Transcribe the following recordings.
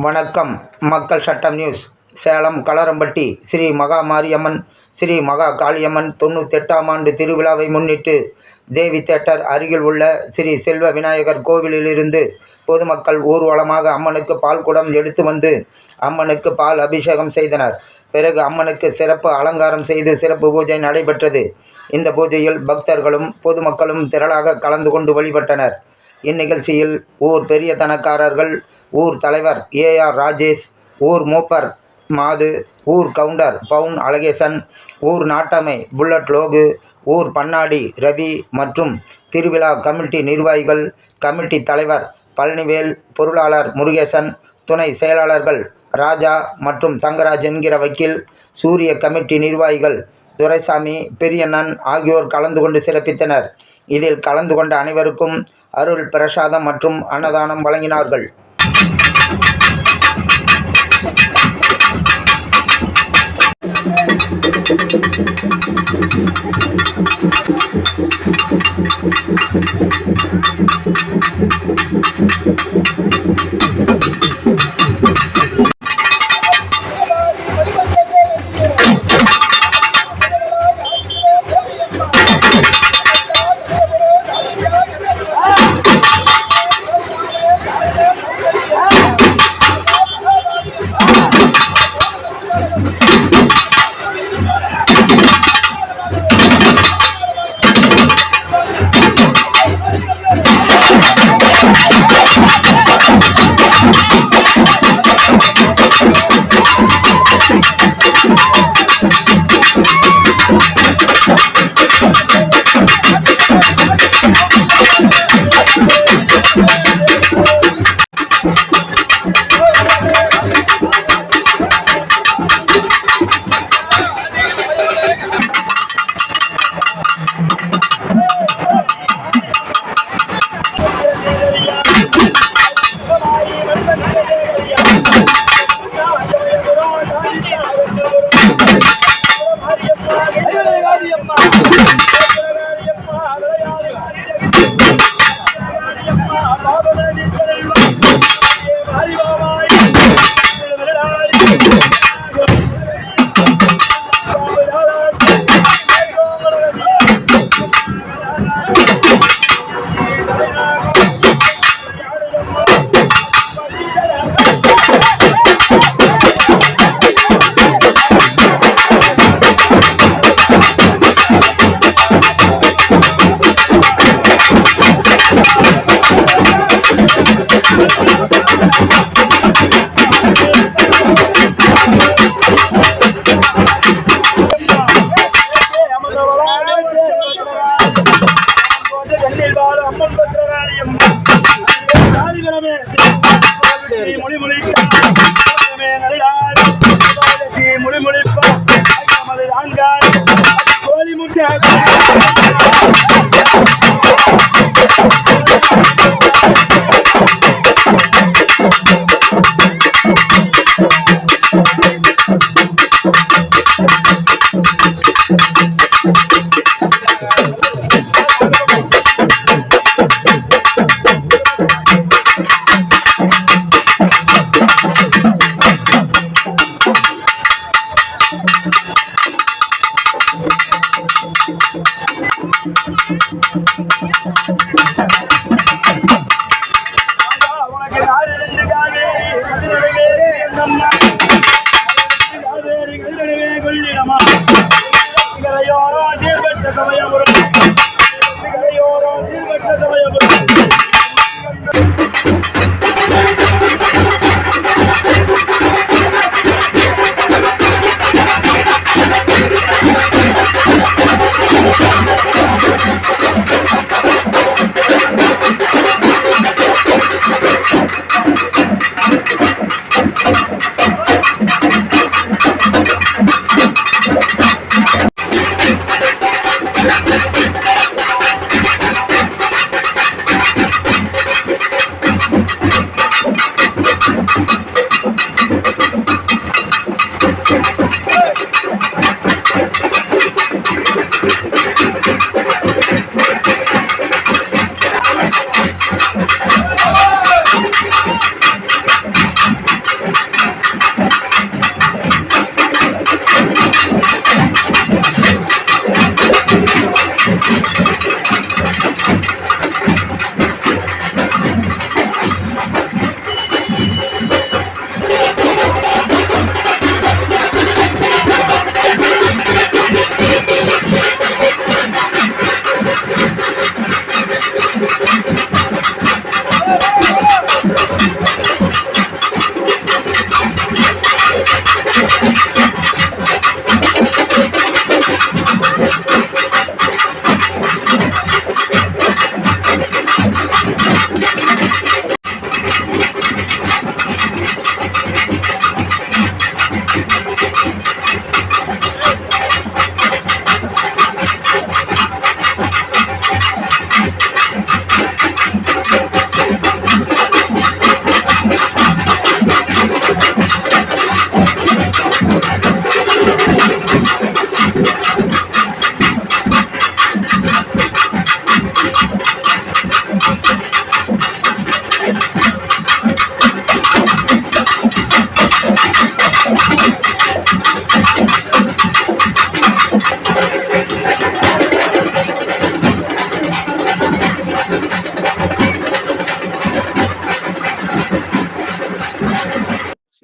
வணக்கம். மக்கள் சட்டம் நியூஸ். சேலம் கலரம்பட்டி ஸ்ரீ மகா மாரியம்மன் ஸ்ரீ மகா காளியம்மன் 98ஆம் ஆண்டு திருவிழாவை முன்னிட்டு தேவி தியேட்டர் அருகில் உள்ள ஸ்ரீ செல்வ விநாயகர் கோவிலிலிருந்து பொதுமக்கள் ஊர்வலமாக அம்மனுக்கு பால் குடம் எடுத்து வந்து அம்மனுக்கு பால் அபிஷேகம் செய்தனர். பிறகு அம்மனுக்கு சிறப்பு அலங்காரம் செய்து சிறப்பு பூஜை நடைபெற்றது. இந்த பூஜையில் பக்தர்களும் பொதுமக்களும் திரளாக கலந்து கொண்டு வழிபட்டனர். இந்நிகழ்ச்சியில் ஊர் பெரிய தனக்காரர்கள், ஊர் தலைவர் ஏஆர் ராஜேஷ், ஊர் மூப்பர் மாது, ஊர் கவுண்டர் பவுன் அழகேசன், ஊர் நாட்டாமை புல்லட் லோகு, ஊர் பண்ணாடி ரவி மற்றும் திருவிழா கமிட்டி நிர்வாகிகள், கமிட்டி தலைவர் பழனிவேல், பொருளாளர் முருகேசன், துணை செயலாளர்கள் ராஜா மற்றும் தங்கராஜ் என்கிற வக்கீல், சூரிய கமிட்டி நிர்வாகிகள் துரைசாமி, பெரியண்ணன் ஆகியோர் கலந்து கொண்டு சிறப்பித்தனர். இதில் கலந்து கொண்ட அனைவருக்கும் அருள் பிரசாதம் மற்றும் அன்னதானம் வழங்கினார்கள்.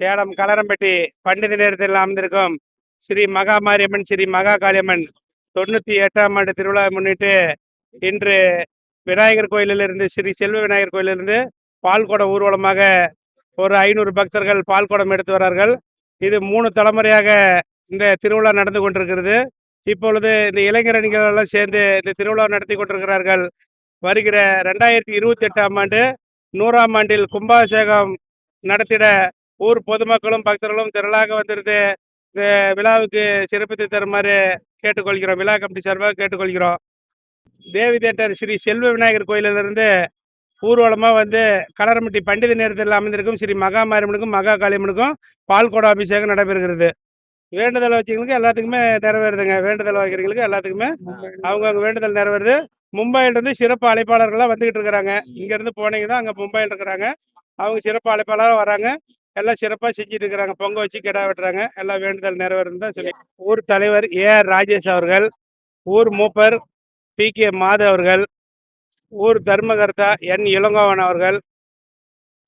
சேலம் களரம்பட்டி பண்டித நேரத்தில் அமர்ந்திருக்கும் ஸ்ரீ மகா மாரியம்மன் ஸ்ரீ மகா காளியம்மன் 98ஆம் ஆண்டு திருவிழாவை முன்னிட்டு இன்று விநாயகர் கோயிலிலிருந்து ஸ்ரீ செல்வ விநாயகர் கோயிலிலிருந்து பால்குடம் ஊர்வலமாக ஒரு 500 பக்தர்கள் பால்குடம் எடுத்து வரார்கள். இது 3 தலைமுறையாக இந்த திருவிழா நடந்து கொண்டிருக்கிறது. இப்பொழுது இந்த இளைஞரணிகள் எல்லாம் சேர்ந்து இந்த திருவிழா நடத்தி கொண்டிருக்கிறார்கள். வருகிற 2028ஆம் ஆண்டு 100ஆம் ஆண்டில் கும்பாபிஷேகம் நடத்திட ஊர் பொதுமக்களும் பக்தர்களும் திரளாக வந்திருந்து இந்த விழாவுக்கு சிறப்பித்து தருமாறு கேட்டுக்கொள்கிறோம். விழா கமிட்டி சார்பாக கேட்டுக்கொள்கிறோம். தேவி தேட்டர் ஸ்ரீ செல்வ விநாயகர் கோயிலிலிருந்து ஊர்வலமா வந்து களரம்பட்டி பண்டித நேரத்தில் அமைந்திருக்கும் ஸ்ரீ மகா மாரியம்மனுக்கும் மகா காளியம்மனுக்கும் பால்குட அபிஷேகம் நடைபெறுகிறது. வேண்டுதல் வச்சவங்களுக்கு எல்லாத்துக்குமே நிறைவேறுதுங்க. வேண்டுதல் வைக்கிறவங்களுக்கு எல்லாத்துக்குமே அவங்கவுங்க வேண்டுதல் நிறைவேறுது. மும்பையிலிருந்து சிறப்பு அழைப்பாளர்கள்லாம் வந்துகிட்டு இருக்கிறாங்க. இங்க இருந்து போனீங்கன்னா அங்க மும்பையில் இருக்கிறாங்க. அவங்க சிறப்பு அழைப்பாளராக வராங்க. எல்லாம் சிறப்பா செஞ்சுட்டு இருக்கிறாங்க. பொங்க வச்சு கிடா வெட்டுறாங்க. எல்லாம் வேண்டுதல் நிறைவேறுன்னு தான் சொல்லி ஊர் தலைவர் AR ராஜேஷ் அவர்கள், ஊர் மூப்பர் PK மாது அவர்கள், ஊர் தர்மகர்த்தா N இளங்கோவன் அவர்கள்,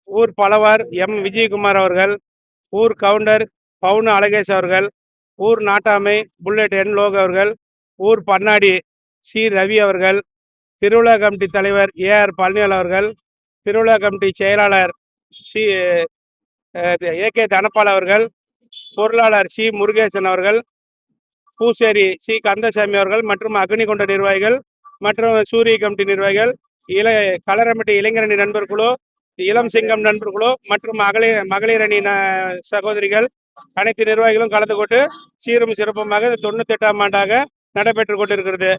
ஊர் பலவார் M விஜயகுமார் அவர்கள், ஊர் கவுண்டர் பவுனு அழகேஷ் அவர்கள், ஊர் நாட்டாமை புல்லட் N லோக் அவர்கள், ஊர் பன்னாடி C ரவி அவர்கள், திருவிழா கமிட்டி தலைவர் AR பழனியால் அவர்கள், திருவிழா கமிட்டி செயலாளர் AK தனபால் அவர்கள், பொருளாளர் C முருகேசன் அவர்கள், பூசேரி C கந்தசாமி அவர்கள் மற்றும் அக்னிகொண்ட நிர்வாகிகள் மற்றும் சூரிய கமிட்டி நிர்வாகிகள், களரம்பட்டி இளைஞரணி நண்பர் குழு, இளம் சிங்கம் நண்பர் குழு மற்றும் மகளிர் அணி சகோதரிகள் அனைத்து நிர்வாகிகளும் கலந்து கொண்டு சீரும் சிறப்புமாக 98ஆம் ஆண்டாக நடைபெற்றுக் கொண்டிருக்கிறது.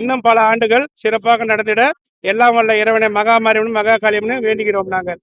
இன்னும் பல ஆண்டுகள் சிறப்பாக நடந்திட எல்லாம் வல்ல இறைவனை மகா மாரியம்மனும் மகா காளியம்மனும் வேண்டுகிறோம் நாங்கள்.